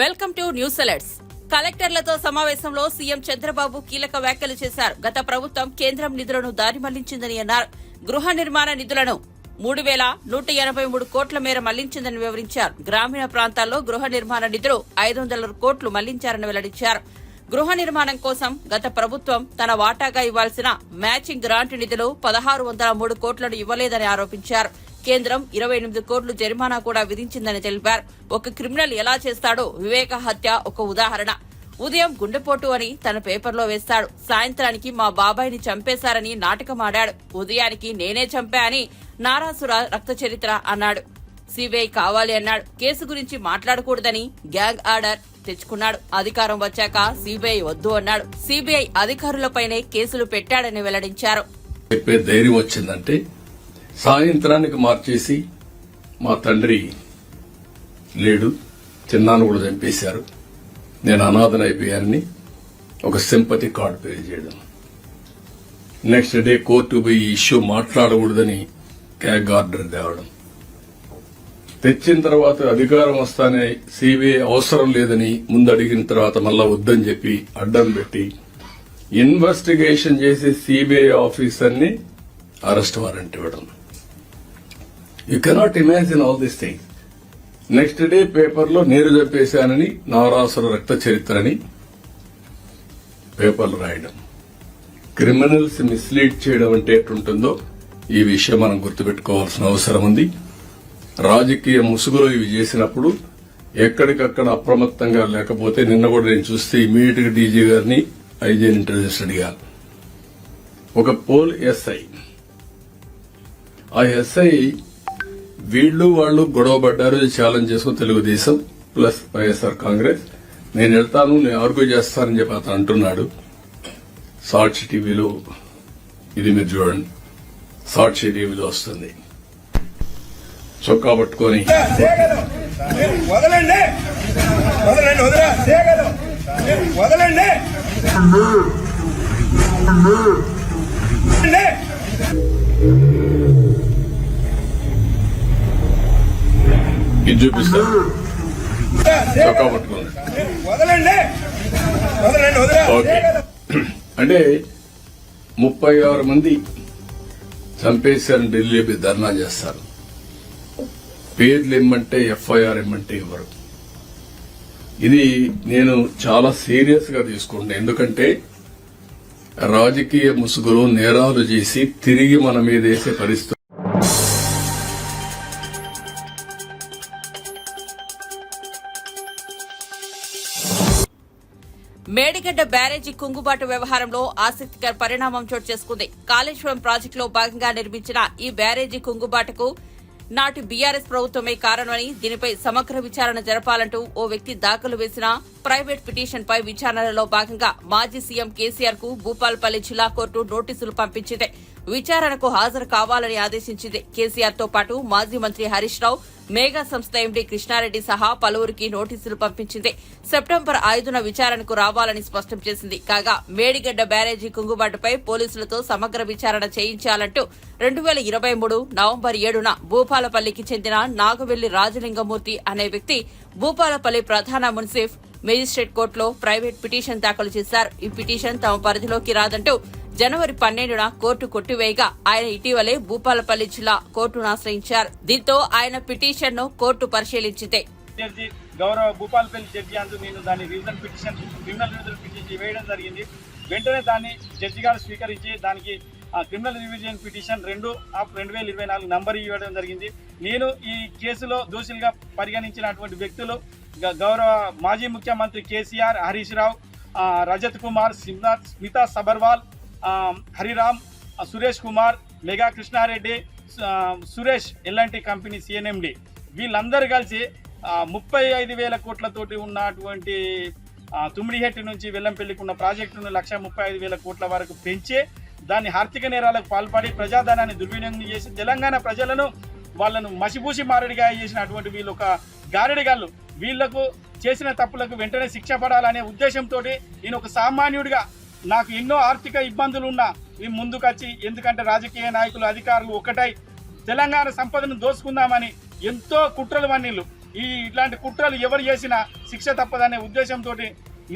Welcome to news alerts. కలెక్టర్లతో సమావేశంలో CM Chandrababu కీలక వ్యాఖ్యలు చేశారు. గత ప్రభుత్వం కేంద్రం నిధులను దారి మళ్లించిందని అన్నారు. గృహ నిర్మాణ నిధులను 3,183 కోట్ల మేర మళ్లించిందని వివరించారు. గ్రామీణ ప్రాంతాల్లో గృహ నిర్మాణ నిధులు 500 కోట్లు మళ్లించారని వెల్లడించారు. గృహ నిర్మాణం కోసం గత ప్రభుత్వం తన వాటాగా ఇవ్వాల్సిన మ్యాచింగ్ గ్రాంట్ నిధులు 1,603 కోట్లను ఇవ్వలేదని ఆరోపించారు. కేంద్రం 28 కోట్లు జరిమానా కూడా విధించిందని తెలిపారు. ఒక క్రిమినల్ ఎలా చేస్తాడో వివేక హత్య ఒక ఉదాహరణ. ఉదయం గుండెపోటు అని తన పేపర్లో వేస్తాడు. సాయంత్రానికి మా బాబాయిని చంపేశారని నాటకమాడాడు. ఉదయానికి నేనే చంపా అని నారాసుర రక్త చరిత్ర అన్నాడు. సిబిఐ కావాలి అన్నాడు. కేసు గురించి మాట్లాడకూడదని గ్యాంగ్ ఆర్డర్ తెచ్చుకున్నాడు. అధికారం వచ్చాక సిబిఐ వద్దు అన్నాడు. సిబిఐ అధికారులపైనే కేసులు పెట్టాడని వెల్లడించారు. ధైర్యం వచ్చిందంటే సాయంత్రానికి మార్చేసి మా తండ్రి లేడు, చిన్నాను కూడా చంపేశారు, నేను అనాథనైపోయానని ఒక సింపతి కార్డు పే చేయడం. నెక్స్ట్ డే కోర్టు పోయి ఇష్యూ మాట్లాడకూడదని గ్యాంగ్ ఆర్డర్ తేవడం. తెచ్చిన తర్వాత అధికారం వస్తానే సిబిఐ అవసరం లేదని ముందు అడిగిన తర్వాత మళ్ళా వద్దని చెప్పి అడ్డం పెట్టి ఇన్వెస్టిగేషన్ చేసి సిబిఐ ఆఫీసర్ని అరెస్ట్ వారెంట్ ఇవ్వడం. You cannot imagine all this thing. Next day పేపర్లో నీరు చంపేశానని నారాసుర రక్త చరిత్రని పేపర్లు రాయడం. క్రిమినల్స్ మిస్లీడ్ చేయడం అంటే ఎట్లుంటుందో ఈ విషయం మనం గుర్తుపెట్టుకోవాల్సిన అవసరం ఉంది. రాజకీయ ముసుగులో ఇవి చేసినప్పుడు ఎక్కడికక్కడ అప్రమత్తంగా లేకపోతే నిన్న కూడా నేను చూస్తే ఇమీడియట్ గా డీజీ గారిని ఐజీని ఇంటెలిజెన్స్ అడిగాను. ఒక పోల్ ఎస్ఐ, ఆ ఎస్ఐ వీళ్లు వాళ్ళు గొడవపడ్డారు, ఛాలెంజ్ చేసుకుని తెలుగుదేశం ప్లస్ వైఎస్ఆర్ కాంగ్రెస్, నేను వెళ్తాను, నేను ఆర్గ్యూ చేస్తానని చెప్పి అతను అంటున్నాడు. సాక్షి టీవీలో ఇది మీరు చూడండి, సాక్షి టీవీలో వస్తుంది. చొక్కా పట్టుకొని వదలండి వదలండి వదలండి ఇది చూపిస్తారు. చొక్కా పట్టుకోండి. వదలండి ఓకే, అంటే 36 మంది చంపేశారని ఢిల్లీ ధర్నా చేస్తారు. పేర్లు ఇమ్మంటే ఎఫ్ఐఆర్ ఇమ్మంటే ఇవ్వరు. ఇది నేను చాలా సీరియస్ గా తీసుకుంటాను. ఎందుకంటే రాజకీయ ముసుగులో నేరాలు చేసి తిరిగి మన మీద వేసే పరిస్థితి. మేడిగడ్డ బ్యారేజీ కుంగుబాటు వ్యవహారంలో ఆసక్తికర పరిణామం చోటు చేసుకుంది. కాళేశ్వరం ప్రాజెక్టులో భాగంగా నిర్మించిన ఈ బ్యారేజీ కుంగుబాటుకు నాటి బీఆర్ఎస్ ప్రభుత్వమే కారణమని, దీనిపై సమగ్ర విచారణ జరపాలంటూ ఓ వ్యక్తి దాఖలు వేసిన ప్రైవేట్ పిటిషన్ పై విచారణలో భాగంగా మాజీ సీఎం కేసీఆర్ కు భూపాలపల్లి జిల్లా కోర్టు నోటీసులు పంపించింది. విచారణకు హాజరు కావాలని ఆదేశించింది. కేసీఆర్ తో పాటు మాజీ మంత్రి హరీష్ రావు, మేఘా సంస్థ ఎండీ కృష్ణారెడ్డి సహా పలువురికి నోటీసులు పంపించింది. సెప్టెంబర్ 5న విచారణకు రావాలని స్పష్టం చేసింది. కాగా మేడిగడ్డ బ్యారేజీ కుంగుబాటుపై పోలీసులతో సమగ్ర విచారణ చేయించాలంటూ 2023 నవంబర్ 7న భూపాలపల్లికి చెందిన నాగవెల్లి రాజలింగమూర్తి అనే వ్యక్తి భూపాలపల్లి ప్రధాన మున్సిఫ్ మేజిస్ట్రేట్ కోర్టులో ప్రైవేట్ పిటిషన్ దాఖలు చేశారు. ఈ పిటిషన్ తమ పరిధిలోకి రాదంటూ జనవరి 12న కోర్టు కొట్టివేయగా ఆయన ఇటీవలే భూపాలపల్లి జిల్లా కోర్టును ఆశ్రయించారు. దీంతో ఆయన పిటిషన్ ను కోర్టు పరిశీలించింది. గౌరవ భూపాలపల్లి జడ్జి అంటూ నేను దాని revision petition, criminal revision petition వేయడం జరిగింది. వెంటనే దాన్ని జడ్జి గారు స్వీకరించి దానికి క్రిమినల్ రివిజన్ పిటిషన్ 2/2024 నంబర్ ఇవ్వడం జరిగింది. నేను ఈ కేసులో దోషులుగా పరిగణించినటువంటి వ్యక్తులు గౌరవ మాజీ ముఖ్యమంత్రి KCR, Harish Rao, Rajat Kumar, Smita Sabharwal, Hariram, Suresh Kumar, Megha Krishna Reddy, Suresh L and T company CMD, వీళ్ళందరూ కలిసి 35,000 కోట్లతోటి ఉన్నటువంటి తుమ్మిడిహెట్టి నుంచి వెల్లంపల్లికి ఉన్న ప్రాజెక్టును 1,35,000 కోట్ల వరకు పెంచి దాన్ని ఆర్థిక నేరాలకు పాల్పడి ప్రజాధనాన్ని దుర్వినియోగం చేసి తెలంగాణ ప్రజలను వాళ్ళను మసిపూసి మారడిగా చేసినటువంటి వీళ్ళు ఒక గారడిగాళ్ళు. వీళ్లకు చేసిన తప్పులకు వెంటనే శిక్ష పడాలనే ఉద్దేశంతో నేను ఒక సామాన్యుడిగా, నాకు ఎన్నో ఆర్థిక ఇబ్బందులున్నా ముందుకొచ్చి, ఎందుకంటే రాజకీయ నాయకులు, అధికారులు ఒకటై తెలంగాణ సంపదను దోసుకుందామని ఎంతో కుట్రలు వన్నీళ్ళు ఇట్లాంటి కుట్రలు ఎవరు చేసినా శిక్ష తప్పదనే ఉద్దేశంతో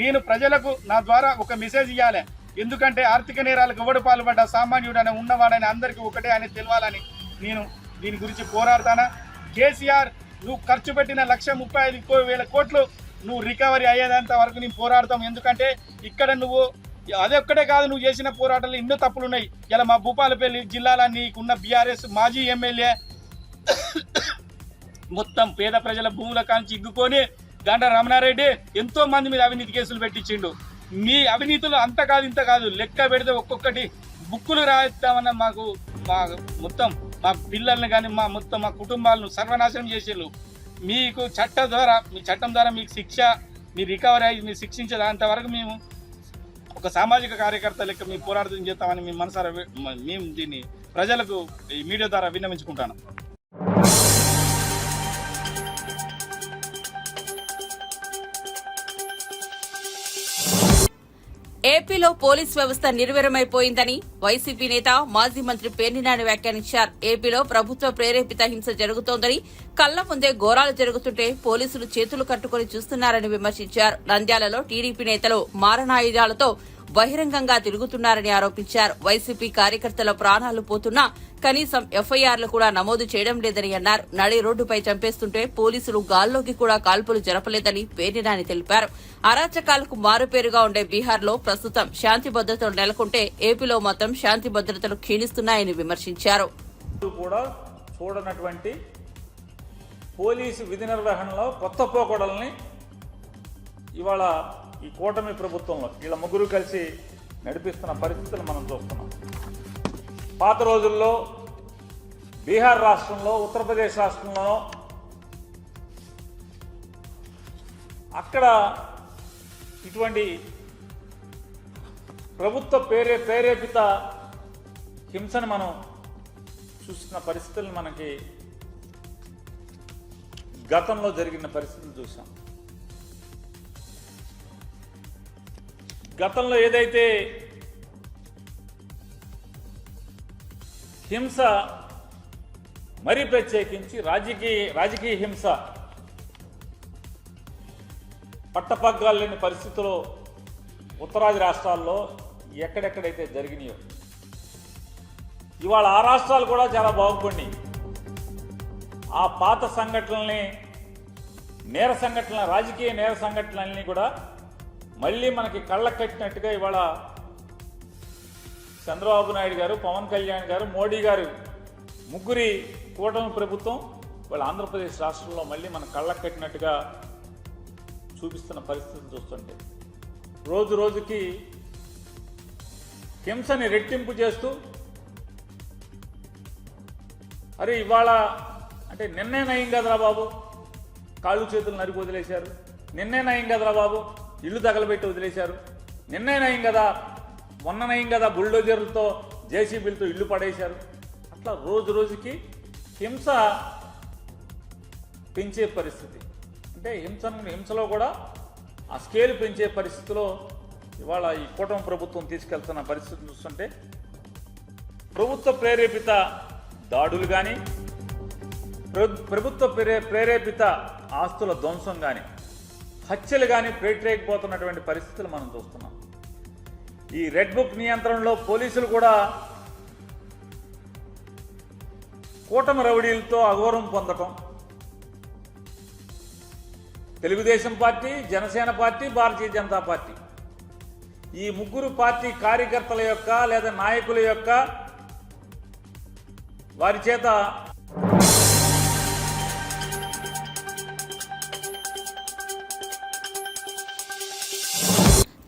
నేను ప్రజలకు నా ద్వారా ఒక మెసేజ్ ఇవ్వాలి. ఎందుకంటే ఆర్థిక నేరాలకు ఎవడు పాల్పడ్డా సామాన్యుడని ఉన్నవాడని అందరికీ ఒకటే అని తెలవాలని నేను దీని గురించి పోరాడతానా. కేసీఆర్ నువ్వు ఖర్చు పెట్టిన 1,35,000 కోట్లు నువ్వు రికవరీ అయ్యేంత వరకు నేను పోరాడతాం. ఎందుకంటే ఇక్కడ నువ్వు అదొక్కటే కాదు, నువ్వు చేసిన పోరాటాలు ఎన్నో తప్పులు ఉన్నాయి. ఇలా మా భూపాలపల్లి జిల్లాలో నీకున్న బీఆర్ఎస్ మాజీ ఎమ్మెల్యే మొత్తం పేద ప్రజల భూముల కాంచి ఇగ్గుకొని గంట రమణారెడ్డి ఎంతో మంది మీద అవినీతి కేసులు పెట్టించిండు. మీ అవినీతులు అంత కాదు ఇంత కాదు, లెక్క పెడితే ఒక్కొక్కటి బుక్కులు రాయిస్తామన్న మాకు మొత్తం మా పిల్లల్ని కానీ మా కుటుంబాలను సర్వనాశనం చేసేళ్ళు. మీకు మీ చట్టం ద్వారా మీకు శిక్ష, మీ రికవరీ అయ్యి మీరు శిక్షించేంత వరకు మేము ఒక సామాజిక కార్యకర్త లెక్క మేము పోరాటం చేస్తామని మేము మనసారా మేము దీన్ని ప్రజలకు ఈ మీడియా ద్వారా విన్నవించుకుంటాను. ఏపీలో పోలీస్ వ్యవస్థ నిర్వీర్యమైపోయిందని వైసీపీ నేత మాజీ మంత్రి పేర్నినాని వ్యాఖ్యానించారు. ఏపీలో ప్రభుత్వ ప్రేరేపిత హింస జరుగుతోందని, కళ్ల ముందే ఘోరాలు జరుగుతుంటే పోలీసులు చేతులు కట్టుకుని చూస్తున్నారని విమర్శించారు. నంద్యాలలో టీడీపీ నేతలు మారణాయుధాలతో బహిరంగంగా తిరుగుతున్నారని ఆరోపించారు. వైసీపీ కార్యకర్తల ప్రాణాలు పోతున్నా కనీసం ఎఫ్ఐఆర్లు కూడా నమోదు చేయడం లేదని అన్నారు. నడి రోడ్డుపై చంపేస్తుంటే పోలీసులు గాల్లోకి కూడా కాల్పులు జరపలేదని పేర్నినాని తెలిపారు. అరాచకాలకు మారుపేరుగా ఉండే బీహార్లో ప్రస్తుతం శాంతి భద్రతలు నెలకొంటే ఏపీలో మాత్రం శాంతి భద్రతలు క్షీణిస్తున్నాయని విమర్శించారు. కూడా చూడనటువంటి పోలీసు విధి నిర్వహణలో కొత్త పోకడల్ని ఇవాళ ఈ కూటమి ప్రభుత్వంలో వీళ్ళ ముగ్గురు కలిసి నడిపిస్తున్న పరిస్థితులు మనం చూస్తున్నాం. పాత రోజుల్లో బీహార్ రాష్ట్రంలో, ఉత్తరప్రదేశ్ రాష్ట్రంలో అక్కడ ఇటువంటి ప్రభుత్వ ప్రేరేపిత హింసను మనం చూసిన పరిస్థితులను మనకి గతంలో జరిగిన పరిస్థితులు చూసాం. గతంలో ఏదైతే హింస, మరీ ప్రత్యేకించి రాజకీయ హింస పట్టపగ్గాలు లేని పరిస్థితుల్లో ఉత్తరాది రాష్ట్రాల్లో ఎక్కడెక్కడైతే జరిగినాయో ఇవాళ ఆ రాష్ట్రాలు కూడా చాలా బాగుపడినాయి. ఆ పాత సంఘటనల్ని, రాజకీయ నేర సంఘటనల్ని కూడా మళ్ళీ మనకి కళ్ళకు కట్టినట్టుగా ఇవాళ చంద్రబాబు నాయుడు గారు, పవన్ కళ్యాణ్ గారు, మోడీ గారు ముగ్గురి కూటమి ప్రభుత్వం వాళ్ళ ఆంధ్రప్రదేశ్ రాష్ట్రంలో మళ్ళీ మన కళ్ళకు కట్టినట్టుగా చూపిస్తున్న పరిస్థితులు చూస్తుంటే రోజు రోజుకి హింసని రెట్టింపు చేస్తూ, అరే ఇవాళ అంటే నిన్నే నయం కదరా బాబు కాళ్ళు చేతులు నరికి వదిలేశారు, నిన్నే నయం కదరా బాబు ఇల్లు తగలబెట్టి వదిలేశారు, నిన్నే నయం కదా, మొన్న నయం కదా బుల్డోజర్లతో జేసీబీలతో ఇల్లు పడేశారు. అట్లా రోజు రోజుకి హింస పెంచే పరిస్థితి, అంటే హింసలో కూడా ఆ స్కేల్ పెంచే పరిస్థితిలో ఇవాళ ఈ కూటమి ప్రభుత్వం తీసుకెళ్తున్న పరిస్థితి చూస్తుంటే ప్రభుత్వ ప్రేరేపిత దాడులు కానీ, ప్రభుత్వ ప్రేరేపిత ఆస్తుల ధ్వంసం కానీ, హత్యలు కానీ పేటరేకపోతున్నటువంటి పరిస్థితులు మనం చూస్తున్నాం. ఈ రెడ్ బుక్ నియంత్రణలో పోలీసులు కూడా కూటమి రౌడీలతో అఘోరం పొందటం, Telugu Desam party, Janasena party, Bharatiya Janata party ఈ ముగ్గురు పార్టీ కార్యకర్తల యొక్క లేదా నాయకుల యొక్క వారి చేత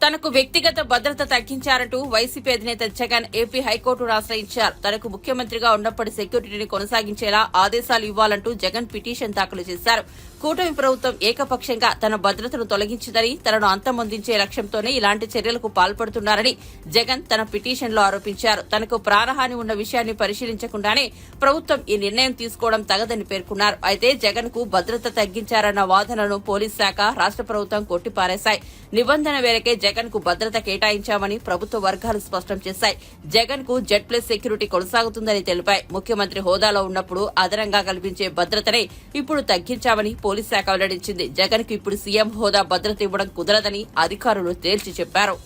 తనకు వ్యక్తిగత భద్రత తగ్గించారంటూ వైసీపీ అధినేత జగన్ ఏపీ హైకోర్టును ఆశ్రయించారు. తనకు ముఖ్యమంత్రిగా ఉన్నప్పటి సెక్యూరిటీని కొనసాగించేలా ఆదేశాలు ఇవ్వాలంటూ జగన్ పిటిషన్ దాఖలు చేశారు. కూటమి ప్రభుత్వం ఏకపక్షంగా తన భద్రతను తొలగించిందని, తనను అంతమొందించే లక్ష్యంతోనే ఇలాంటి చర్యలకు పాల్పడుతున్నారని జగన్ తన పిటిషన్లో ఆరోపించారు. తనకు ప్రాణహాని ఉన్న విషయాన్ని పరిశీలించకుండానే ప్రభుత్వం ఈ నిర్ణయం తీసుకోవడం తగదని పేర్కొన్నారు. అయితే జగన్ కు భద్రత తగ్గించారన్న వాదనను పోలీస్ శాఖ, రాష్ట్ర ప్రభుత్వం కొట్టిపారేశాయి. నిబంధన మేరకే జగన్ జగన్ కు భద్రత కేటాయించామని ప్రభుత్వ వర్గాలు స్పష్టం చేశాయి. జగన్ కు Z+ సెక్యూరిటీ కొనసాగుతుందని తెలిపాయి. ముఖ్యమంత్రి హోదాలో ఉన్నప్పుడు అదనంగా కల్పించే భద్రతనే ఇప్పుడు తగ్గించామని పోలీస్ శాఖ వెల్లడించింది. జగన్ కు ఇప్పుడు సీఎం హోదా భద్రత ఇవ్వడం కుదరదని అధికారులు తేల్చి చెప్పారు.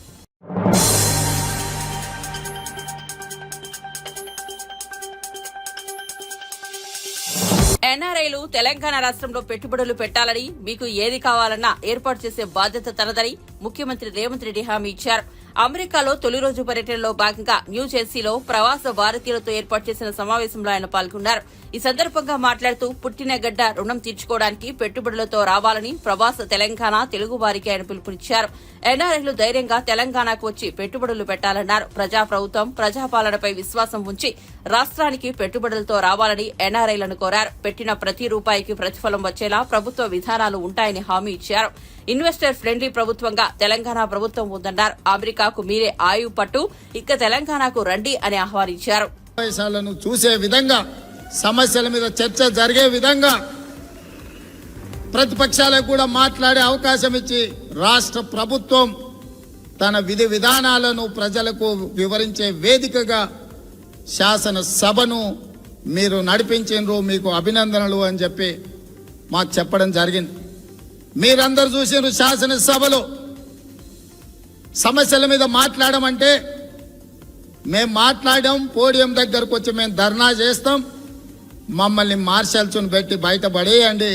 ఎన్ఆర్ఐలు తెలంగాణ రాష్ట్రంలో పెట్టుబడులు పెట్టాలని, మీకు ఏది కావాలన్నా ఏర్పాటు చేసే బాధ్యత తనదని ముఖ్యమంత్రి రేవంత్ రెడ్డి హామీ ఇచ్చారు. అమెరికాలో తొలి రోజు పర్యటనలో భాగంగా న్యూజెర్సీలో ప్రవాస భారతీయులతో ఏర్పాటు చేసిన సమావేశంలో ఆయన పాల్గొన్నారు. ఈ సందర్భంగా మాట్లాడుతూ పుట్టిన గడ్డ రుణం తీర్చుకోవడానికి పెట్టుబడులతో రావాలని ప్రవాస తెలంగాణ తెలుగు వారికి ఆయన పిలుపునిచ్చారు. ఎన్ఆర్ఐలు ధైర్యంగా తెలంగాణకు వచ్చి పెట్టుబడులు పెట్టాలన్నారు. ప్రజాప్రభుత్వం ప్రజాపాలనపై విశ్వాసం ఉంచి రాష్ట్రానికి పెట్టుబడులతో రావాలని ఎన్ఆర్ఐలను కోరారు. పెట్టిన ప్రతి రూపాయికి ప్రతిఫలం వచ్చేలా ప్రభుత్వ విధానాలు ఉంటాయని హామీ ఇచ్చారు. ఇన్వెస్టర్ ఫ్రెండ్లీ ప్రభుత్వంగా తెలంగాణ ప్రభుత్వం ఉందన్నారు. అమెరికాకు మీరే ఆయువు పట్టు, ఇక తెలంగాణకు రండి అని ఆహ్వానించారు. సమావేశాలను చూసే విధంగా, సమస్యల మీద చర్చ జరిగే విధంగా ప్రతిపక్షాలకు కూడా మాట్లాడే అవకాశం ఇచ్చి రాష్ట్ర ప్రభుత్వం తన విధి విధానాలను ప్రజలకు వివరించే వేదికగా శాసనసభను మీరు నడిపించారు, మీకు అభినందనలు అని చెప్పి మాకు చెప్పడం జరిగింది. మీరందరూ చూసారు శాసనసభలో సమస్యల మీద మాట్లాడమంటే మేము మాట్లాడాం, పోడియం దగ్గరకు వచ్చి మేము ధర్నా చేస్తాం, మమ్మల్ని మార్షల్స్ను పెట్టి బయటపడేయండి,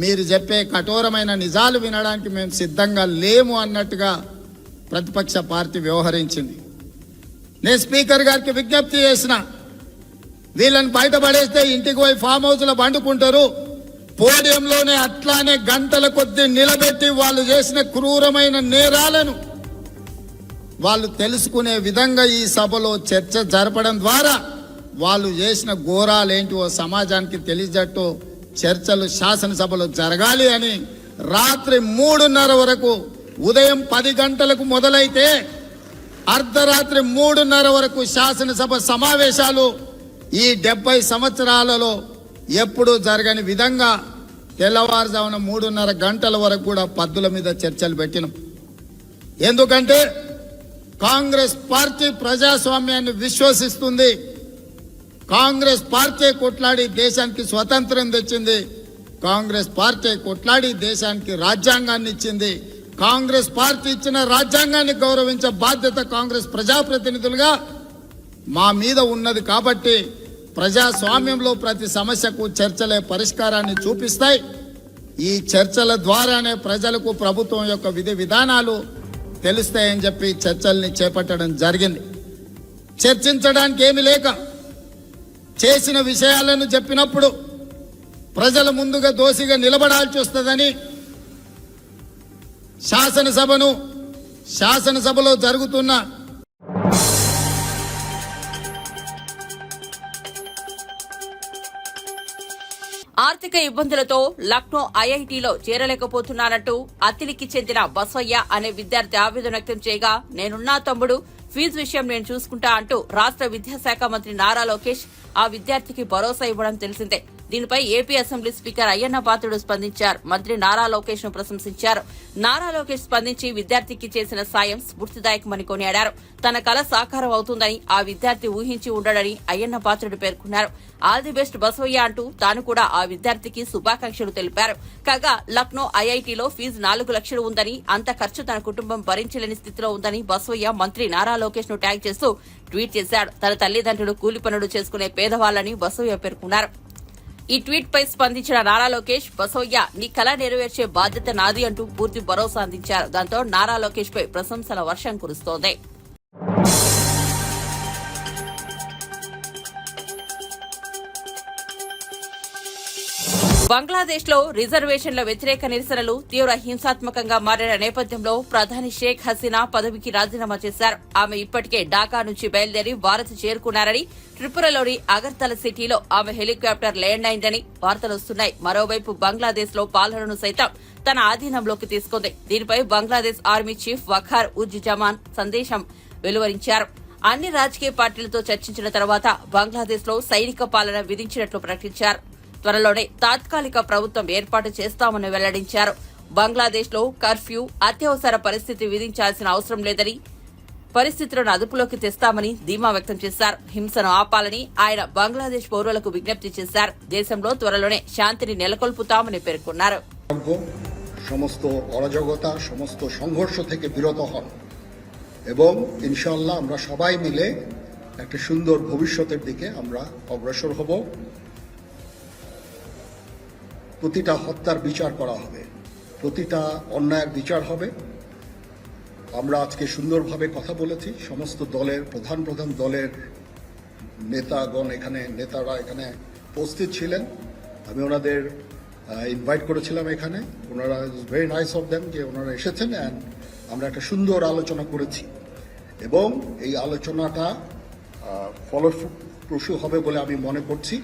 మీరు చెప్పే కఠోరమైన నిజాలు వినడానికి మేము సిద్ధంగా లేము అన్నట్టుగా ప్రతిపక్ష పార్టీ వ్యవహరించింది. నేను స్పీకర్ గారికి విజ్ఞప్తి చేసిన, వీళ్ళని బయటపడేస్తే ఇంటికి పోయి ఫామ్ హౌస్లో పండుకుంటారు, పోడియంలోనే అట్లానే గంటల కొద్దీ నిలబెట్టి వాళ్ళు చేసిన క్రూరమైన నేరాలను వాళ్ళు తెలుసుకునే విధంగా ఈ సభలో చర్చ జరపడం ద్వారా వాళ్ళు చేసిన ఘోరాలేంటివో సమాజానికి తెలియజేట్టు చర్చలు శాసనసభలో జరగాలి అని రాత్రి 3:30 వరకు, ఉదయం 10 గంటలకు మొదలైతే అర్ధరాత్రి 3:30 వరకు శాసనసభ సమావేశాలు ఈ 70 సంవత్సరాలలో ఎప్పుడూ జరగని విధంగా తెల్లవారుజామున 3:30 గంటల వరకు కూడా పద్దుల మీద చర్చలు పెట్టినాం. ఎందుకంటే కాంగ్రెస్ పార్టీ ప్రజాస్వామ్యాన్ని విశ్వసిస్తుంది. కాంగ్రెస్ పార్టీ కొట్లాడి దేశానికి స్వతంత్రం తెచ్చింది. కాంగ్రెస్ పార్టీ కొట్లాడి దేశానికి రాజ్యాంగాన్ని ఇచ్చింది. కాంగ్రెస్ పార్టీ ఇచ్చిన రాజ్యాంగాన్ని గౌరవించే బాధ్యత కాంగ్రెస్ ప్రజాప్రతినిధులుగా మా మీద ఉన్నది. కాబట్టి ప్రజాస్వామ్యంలో ప్రతి సమస్యకు చర్చలే పరిష్కారాన్ని చూపిస్తాయి. ఈ చర్చల ద్వారానే ప్రజలకు ప్రభుత్వం యొక్క విధి విధానాలు తెలుస్తాయని చెప్పి చర్చల్ని చేపట్టడం జరిగింది. చర్చించడానికి ఏమి లేక చేసిన విషయాలను చెప్పినప్పుడు ప్రజల ముందుగా దోషిగా నిలబడాల్సి వస్తుందని శాసనసభలో జరుగుతున్న ఆర్థిక ఇబ్బందులతో లక్నో ఐఐటీలో చేరలేకపోతున్నానంటూ అత్తిలికి చెందిన బసవయ్య అనే విద్యార్థి ఆవేదన వ్యక్తం చేయగా, నేనున్నా తమ్ముడు, ఫీజు విషయం నేను చూసుకుంటా అంటూ రాష్ట్ర విద్యాశాఖ మంత్రి నారా లోకేష్ ఆ విద్యార్థికి భరోసా ఇవ్వడం తెలిసిందే. దీనిపై AP assembly speaker Ayyanna Patrudu స్పందించారు. మంత్రి నారా లోకేష్ ను ప్రశంసించారు. నారా లోకేష్ స్పందించి విద్యార్థికి చేసిన సాయం స్ఫూర్తిదాయకమని కొనియాడారు. తన కల సాకారం అవుతుందని ఆ విద్యార్థి ఊహించి ఉండడని అయ్యన్న పాత్రుడు పేర్కొన్నారు. ఆల్ ది బెస్ట్ బసవయ్య అంటూ తాను కూడా ఆ విద్యార్థికి శుభాకాంక్షలు తెలిపారు. కాగా లక్నో ఐఐటీలో ఫీజు 4 లక్షలు ఉందని, అంత ఖర్చు తన కుటుంబం భరించలేని స్థితిలో ఉందని బసవయ్య మంత్రి నారా లోకేష్ ను ట్యాగ్ చేస్తూ ట్వీట్ చేశాడు. తన తల్లిదండ్రులు కూలి పనులు చేసుకునే పేదవాళ్లని బసవయ్య పేర్కొన్నారు. ఈ ట్వీట్ పై స్పందించిన నారా లోకేష్, బసవయ్య నీ కళ నెరవేర్చే బాధ్యత నాది అంటూ పూర్తి భరోసా అందించారు. దాంతో నారా లోకేష్ పై ప్రశంసల వర్షం కురుస్తోంది. బంగ్లాదేశ్ లో రిజర్వేషన్ల వ్యతిరేక నిరసనలు తీవ్ర హింసాత్మకంగా మారిన నేపథ్యంలో ప్రధాని షేక్ హసీనా పదవికి రాజీనామా చేశారు. ఆమె ఇప్పటికే ఢాకా నుంచి బయలుదేరి భారత్ చేరుకున్నారని, త్రిపురలోని అగర్తల సిటీలో ఆమె హెలికాప్టర్ ల్యాండ్ అయిందని వార్తలొస్తున్నాయి. మరోవైపు బంగ్లాదేశ్ లో పాలనను సైతం తన ఆధీనంలోకి తీసుకుంది. దీనిపై బంగ్లాదేశ్ ఆర్మీ చీఫ్ వఖార్ ఉజ్ జమాన్ సందేశం వెలువరించారు. అన్ని రాజకీయ పార్టీలతో చర్చించిన తర్వాత బంగ్లాదేశ్ లో సైనిక పాలన విధించినట్లు ప్రకటించారు. త్వరలోనే తాత్కాలిక ప్రభుత్వం ఏర్పాటు చేస్తామని వెల్లడించారు. బంగ్లాదేశ్లో కర్ఫ్యూ, అత్యవసర పరిస్థితి విధించాల్సిన అవసరం లేదని, పరిస్థితులను అదుపులోకి తెస్తామని ధీమా వ్యక్తం చేశారు. హింసను ఆపాలని ఆయన బంగ్లాదేశ్ పౌరులకు విజ్ఞప్తి చేశారు. దేశంలో త్వరలోనే శాంతిని నెలకొల్పుతామని పేర్కొన్నారు. সমস্ত অরাজকতা, সমস্ত সংঘর্ষ থেকে বিরত হন এবং ইনশাআল্লাহ আমরা সবাই মিলে একটা সুন্দর ভবিষ্যতের দিকে আমরা অগ্রসর হব। প্রতিটা হত্যার বিচার করা হবে, প্রতিটা অন্যায়ের বিচার হবে। আমরা আজকে সুন্দরভাবে কথা বলেছি। সমস্ত দলের প্রধান দলের নেতারা এখানে উপস্থিত ছিলেন। আমি ওনাদের ইনভাইট করেছিলাম এখানে। ওনারা ভেরি নাইস অফ দেম যে ওনারা এসেছেন অ্যান্ড আমরা একটা সুন্দর আলোচনা করেছি এবং এই আলোচনাটা ফলপ্রসূ হবে বলে আমি মনে করছি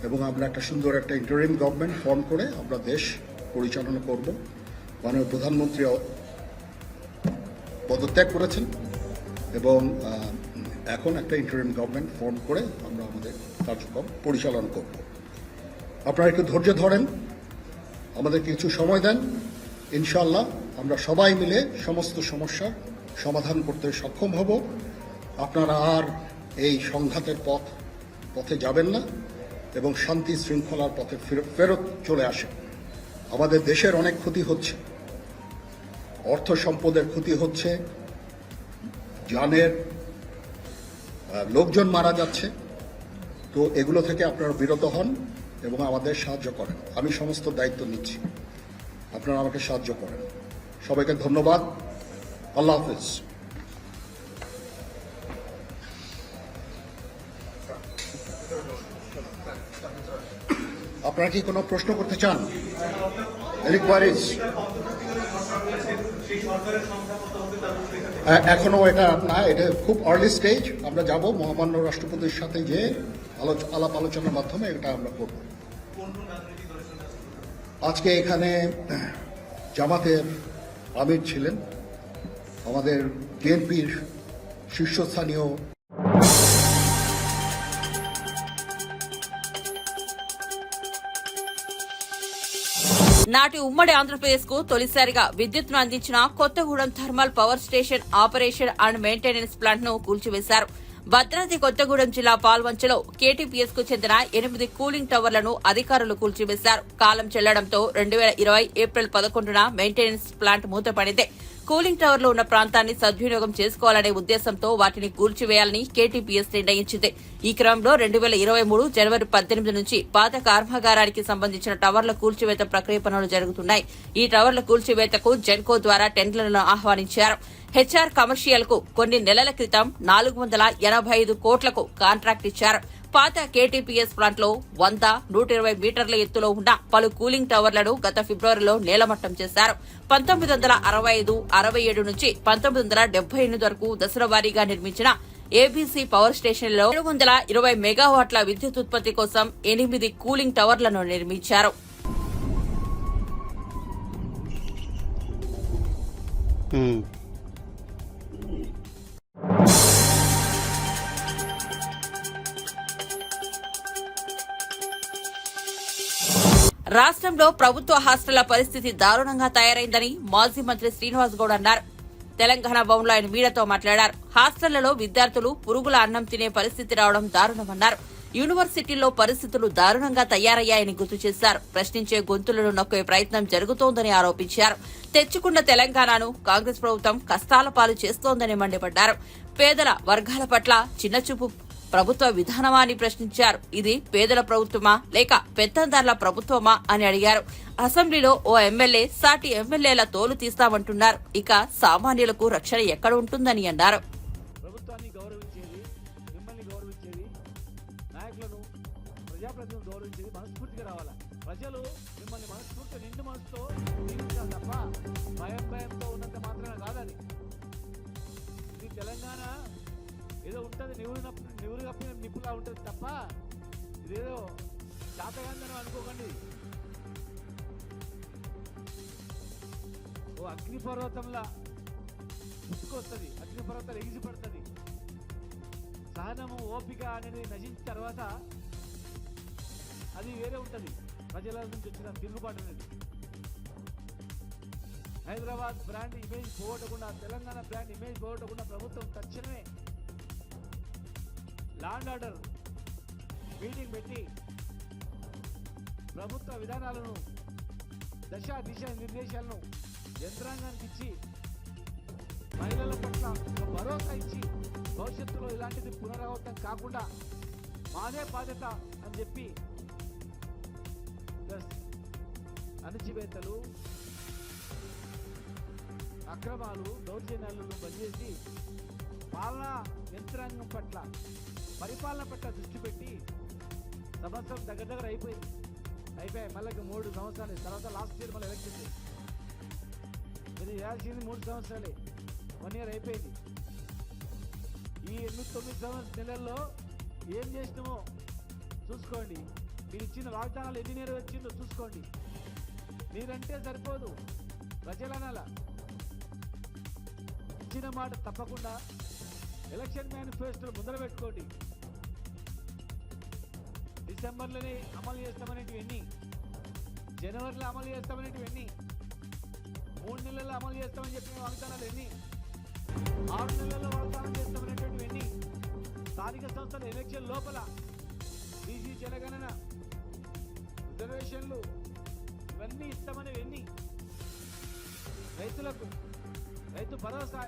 এবং আমরা একটা সুন্দর একটা ইন্টারিম গভর্নমেন্ট ফর্ম করে আমরা দেশ পরিচালনা করব। মাননীয় প্রধানমন্ত্রী পদত্যাগ করেছেন এবং এখন একটা ইন্টারিম গভর্নমেন্ট ফর্ম করে আমরা আমাদের কার্যক্রম পরিচালনা করব। আপনারা একটু ধৈর্য ধরেন, আমাদের কিছু সময় দেন। ইনশাআল্লাহ আমরা সবাই মিলে সমস্ত সমস্যার সমাধান করতে সক্ষম হব। আপনারা আর এই সংঘাতের পথে যাবেন না এবং শান্তি শৃঙ্খলার পথে ফেরত চলে আসেন। আমাদের দেশের অনেক ক্ষতি হচ্ছে, অর্থ সম্পদের ক্ষতি হচ্ছে, জানের লোকজন মারা যাচ্ছে। তো এগুলো থেকে আপনারা বিরত হন এবং আমাদের সাহায্য করেন। আমি সমস্ত দায়িত্ব নিচ্ছি, আপনারা আমাকে সাহায্য করেন। সবাইকে ধন্যবাদ। আল্লাহ হাফেজ। আপনারা কি কোনো প্রশ্ন করতে চান? এখনো এটা না, এটা খুব আর্লি স্টেজ। আমরা যাব মহামান্য রাষ্ট্রপতির সাথে যে আলাপ আলোচনার মাধ্যমে এটা আমরা করব। আজকে এখানে জামাতের আমির ছিলেন, আমাদের বিএনপির শীর্ষস্থানীয় నాటి ఉమ్మడి ఆంధ్రప్రదేశ్ కు తొలిసారిగా విద్యుత్తును అందించిన Kothagudem thermal power station operation and maintenance plant ను కూల్చివేశారు. భద్రాద్రి కొత్తగూడెం జిల్లా పాల్వంచలో కేటీపీఎస్ కు చెందిన 8 కూలింగ్ టవర్లను అధికారులు కూల్చివేశారు. కాలం చెల్లడంతో 2020 ఏప్రిల్ 11న మెయింటెనెన్స్ ప్లాంట్ మూతపడింది. కూలింగ్ టవర్లు ఉన్న ప్రాంతాన్ని సద్వినియోగం చేసుకోవాలనే ఉద్దేశంతో వాటిని కూల్చివేయాలని కేటీపీఎస్ నిర్ణయించింది. ఈ క్రమంలో 2023 జనవరి 18 నుంచి పాత కర్మాగారానికి సంబంధించిన టవర్ల కూల్చివేత ప్రక్రియ పనులు జరుగుతున్నాయి. ఈ టవర్ల కూల్చివేతకు జెన్కో ద్వారా టెండర్లను ఆహ్వానించారు. హెచ్ఆర్ కమర్షియల్ కు కొన్ని నెలల క్రితం 485 కోట్లకు కాంట్రాక్ట్ ఇచ్చారు. పాత కేటీపీఎస్ ప్లాంట్ లో 100, 120 మీటర్ల ఎత్తులో ఉన్న పలు కూలింగ్ టవర్లను గత ఫిబ్రవరిలో నేలమట్టం చేశారు. 1965, 67 నుంచి 1978 వరకు దశల వారీగా నిర్మించిన ఏబీసీ పవర్ స్టేషన్లో 720 మెగావాట్ల విద్యుత్ ఉత్పత్తి కోసం 8 కూలింగ్ టవర్లను నిర్మించారు. రాష్ట్రంలో ప్రభుత్వ హాస్టళ్ల పరిస్థితి దారుణంగా తయారైందని మాజీ మంత్రి శ్రీనివాస్ గౌడ్ అన్నారు. తెలంగాణ భవన్లో ఆయన మీడియాతో మాట్లాడారు. హాస్టళ్లలో విద్యార్థులు పురుగుల అన్నం తినే పరిస్థితి రావడం దారుణమన్నారు. యూనివర్సిటీల్లో పరిస్థితులు దారుణంగా తయారయ్యాయని గుర్తు చేశారు. ప్రశ్నించే గొంతులను నొక్కే ప్రయత్నం జరుగుతోందని ఆరోపించారు. తెచ్చుకున్న తెలంగాణను కాంగ్రెస్ ప్రభుత్వం కష్టాల పాలు చేస్తోందని మండిపడ్డారు. పేదల వర్గాల పట్ల చిన్నచూపు ప్రభుత్వ విధానమా అని ప్రశ్నించారు. ఇది పేదల ప్రభుత్వమా లేక పెత్తందారుల ప్రభుత్వమా అని అడిగారు. అసెంబ్లీలో ఓ ఎమ్మెల్యే సాటి ఎమ్మెల్యేల తోలు తీస్తామంటున్నారు. ఇక సామాన్యులకు రక్షణ ఎక్కడ ఉంటుందని అన్నారు. ప్రభుత్వాన్ని గౌరవించేది, మిమ్మల్ని గౌరవించేది, నాయకులను, ప్రజాప్రతినిధులను గౌరవించేది మనస్ఫూర్తిగా రావాలా. ప్రజలు మిమ్మల్ని మనస్ఫూర్తిగా నిండు మనసుతో జీవించాలి తప్ప భయంతో ఉన్నంత మాత్రమే కాదని. ఇది తెలంగాణ ఏదో ఉంటుంది, నివురు కప్పిన నిప్పులా ఉంటుంది తప్ప ఇదేదో శాతగాందని అనుకోకండి. ఓ అగ్నిపర్వతంలా పుట్టుకొస్తుంది, అగ్నిపర్వతాలు ఎగిసిపడుతుంది. సహనము, ఓపిక అనేది నశించిన తర్వాత అది వేరే ఉంటుంది. ప్రజల నుంచి వచ్చిన తిరుగుబాటు అనేది హైదరాబాద్ బ్రాండ్ ఇమేజ్ పోగొట్టకుండా, తెలంగాణ బ్రాండ్ ఇమేజ్ పోగొట్టకుండా ప్రభుత్వం తక్షణమే లాండ్ ఆర్డర్ మీటింగ్ పెట్టి ప్రభుత్వ విధానాలను దశ దిశ నిర్దేశాలను యంత్రాంగానికి ఇచ్చి మహిళల పట్ల ఒక భరోసా ఇచ్చి భవిష్యత్తులో ఇలాంటిది పునరావృతం కాకుండా మాదే బాధ్యత అని చెప్పి అణచివేతలు, అక్రమాలు, దౌర్జన్యాలను బంద్ చేసి పాలనా యంత్రాంగం పట్ల, పరిపాలన పట్ల దృష్టి పెట్టి సంవత్సరం దగ్గర అయిపోయాయి. మళ్ళీ 3 సంవత్సరాలు తర్వాత లాస్ట్ ఇయర్ మళ్ళీ ఎలక్షన్ ఇది చేయాల్సింది 3 సంవత్సరాలే. 1 ఇయర్ అయిపోయింది. ఈ 9 నెలల్లో ఏం చేసినామో చూసుకోండి. మీరు ఇచ్చిన వాగ్దానాలు ఎన్ని నెరవేర్చిందో చూసుకోండి. మీరంటే సరిపోదు, ప్రజలనాల ఇచ్చిన మాట తప్పకుండా ఎలక్షన్ మేనిఫెస్టోలు ముందర పెట్టుకోండి. డిసెంబర్లోనే అమలు చేస్తామనేటివన్నీ, జనవరిలో అమలు చేస్తామనేటివన్నీ, 3 నెలల్లో అమలు చేస్తామని చెప్పిన వాగ్దానాలు ఎన్ని, 6 నెలల్లో వాగ్దానం చేస్తామనేటువంటివన్నీ, స్థానిక సంస్థల ఎలక్షన్ లోపల బీసీ జనగణన, రిజర్వేషన్లు ఇవన్నీ ఇస్తామనేవన్నీ, రైతులకు రైతు భరోసా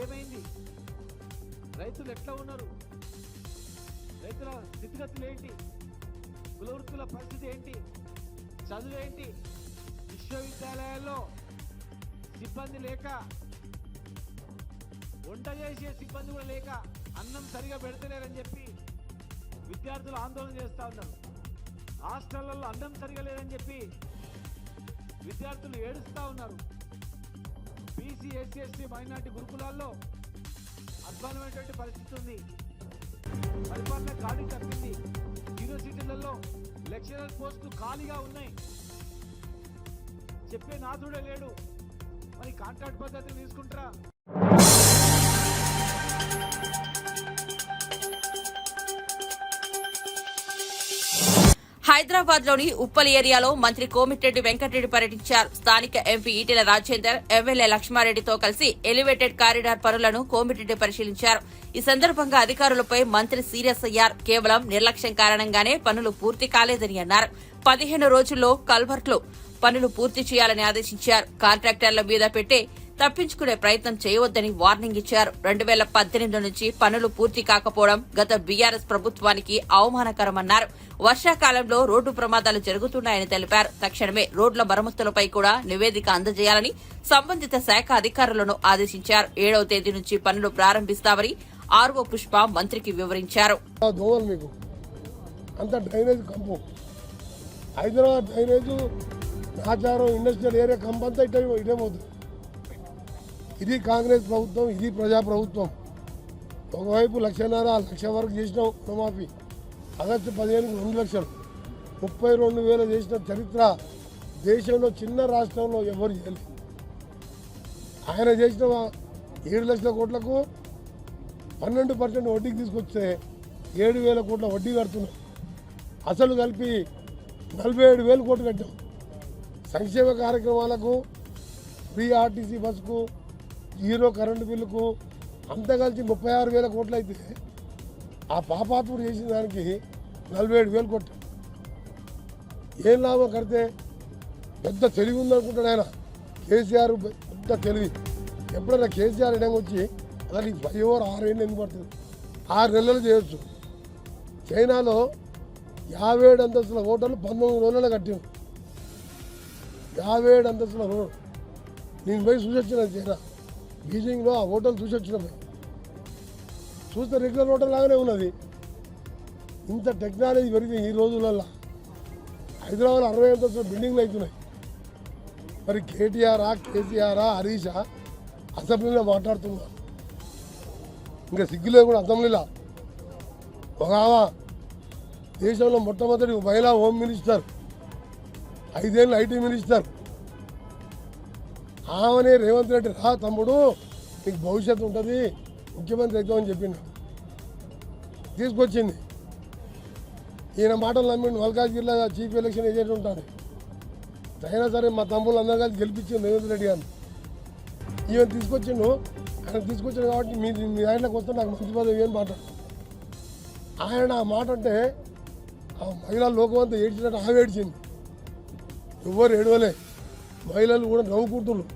ఏమైంది, రైతులు ఎట్లా ఉన్నారు, రైతుల స్థితిగతులు ఏంటి, కులవృత్తుల పరిస్థితి ఏంటి, చదువు ఏంటి, విశ్వవిద్యాలయాల్లో సిబ్బంది లేక, వంట చేసే సిబ్బంది కూడా లేక, అన్నం సరిగా పెడతలేరని చెప్పి విద్యార్థులు ఆందోళన చేస్తూ ఉన్నారు. హాస్టళ్లలో అన్నం సరిగా లేదని చెప్పి విద్యార్థులు ఏడుస్తూ ఉన్నారు. బీసీ, ఎస్సీ, ఎస్టీ, మైనార్టీ గురుకులాల్లో అధ్వానమైనటువంటి పరిస్థితి ఉంది. పరిపాలన గాడి తప్పింది. యూనివర్సిటీలలో లెక్చరర్ పోస్టులు ఖాళీగా ఉన్నాయి. చెప్పే నాథుడే లేడు. మరి కాంట్రాక్ట్ పద్ధతి తీసుకుంటారా? హైదరాబాద్ లోని ఉప్పల్ ఏరియాలో మంత్రి కోమిటిరెడ్డి వెంకటరెడ్డి పర్యటించారు. స్థానిక ఎంపీ ఈటెల రాజేందర్, ఎమ్మెల్యే లక్ష్మారెడ్డితో కలిసి ఎలివేటెడ్ కారిడార్ పనులను కోమిటిరెడ్డి పరిశీలించారు. ఈ సందర్భంగా అధికారులపై మంత్రి సీరియస్ అయ్యారు. కేవలం నిర్లక్ష్యం కారణంగానే పనులు పూర్తి కాలేదని అన్నారు. 15 రోజుల్లో కల్వర్ట్లు పనులు పూర్తి చేయాలని ఆదేశించారు. కాంట్రాక్టర్ల మీద పెట్టే తప్పించుకునే ప్రయత్నం చేయవద్దని వార్నింగ్ ఇచ్చారు. 2018 నుంచి పనులు పూర్తి కాకపోవడం గత బీఆర్ఎస్ ప్రభుత్వానికి అవమానకరమన్నారు. వర్షాకాలంలో రోడ్డు ప్రమాదాలు జరుగుతున్నాయని తెలిపారు. తక్షణమే రోడ్ల మరమ్మతులపై కూడా నివేదిక అందజేయాలని సంబంధిత శాఖ అధికారులను ఆదేశించారు. 7వ తేదీ నుంచి పనులు ప్రారంభిస్తామని ఆర్వో పుష్ప మంత్రికి వివరించారు. Hyderabad drainage Nacharam industrial area కంపంతా ఇటే పోతుంది. ఇది కాంగ్రెస్ ప్రభుత్వం, ఇది ప్రజాప్రభుత్వం. ఒకవైపు 1,00,000 లక్ష వరకు చేసినాం రుణమాఫీ. ఆగస్టు 15కు 2 లక్షలు, 32,000 చేసిన చరిత్ర దేశంలో చిన్న రాష్ట్రంలో ఎవరు చేయలేదు. ఆయన చేసిన 7 లక్షల కోట్లకు 12% వడ్డీకి తీసుకొస్తే 7,000 కోట్ల వడ్డీ కడుతున్నాం. అసలు కలిపి 47,000 కోట్లు కట్టాం. సంక్షేమ కార్యక్రమాలకు, ఫ్రీ ఆర్టీసీ బస్సుకు, 0 కరెంటు బిల్లుకు అంతా కలిసి 36,000 కోట్లు అయితే ఆ పాపాత్ముడు చేసిన దానికి 47,000 కోట్లు. ఏం లాభం కడితే పెద్ద తెలివి ఉందనుకుంటాడు ఆయన. కేసీఆర్ పెద్ద తెలివి. ఎప్పుడైనా కేసీఆర్ ఇడంగా వచ్చి అసలు ఈ 5 or 6 ఏళ్ళు ఎందుకు పడుతుంది? 6 నెలలు చేయొచ్చు. చైనాలో 57 అంతస్తుల హోటల్ 19 రోజుల్లో కట్టాం. 57 అంతస్తుల హోటల్ నేను పోయి చూసొచ్చిన చైనా బీజింగ్లో ఆ హోటల్ చూసొచ్చిన పోయి చూస్తే రెగ్యులర్ హోటల్ లాగానే ఉన్నది. ఇంత టెక్నాలజీ పెరిగింది ఈ రోజులలో. హైదరాబాద్లో 60 అంతస్తుల బిల్డింగ్లు అవుతున్నాయి. మరి కేటీఆరా, కేసీఆరా, హరీషా అసెంబ్లీలో మాట్లాడుతున్నారు. ఇంకా సిగ్గులే కూడా అసెంబ్లీలో. ఒక దేశంలో మొట్టమొదటి మహిళా హోమ్ మినిస్టర్, 5 ఏళ్ళు ఐటీ మినిస్టర్. ఆమెనే రేవంత్ రెడ్డి రా తమ్ముడు నీకు భవిష్యత్తు ఉంటుంది, ముఖ్యమంత్రి అవుతామని చెప్పిండు. తీసుకొచ్చింది. ఈయన మాటలు నమ్మిండు. మల్కాజ్గిరిలో చీఫ్ ఎలక్షన్ ఏజెంట్ ఉంటాడు. అయినా సరే మా తమ్ముళ్ళు అందరూ కలిసి గెలిపించింది రేవంత్ రెడ్డి గారిని. ఈవెన్ తీసుకొచ్చిండు, ఆయన తీసుకొచ్చాడు కాబట్టి మీ ఆయనకు వస్తే నాకు మంచి పదవి అని మాట. ఆయన ఆ మాట అంటే ఆ మహిళా లోకం అంతా ఏడ్చినట్టు ఆవేడ్చింది. ఎవ్వరు ఏడవలే, మహిళలు కూడా నవ్వుకుంటున్నారు.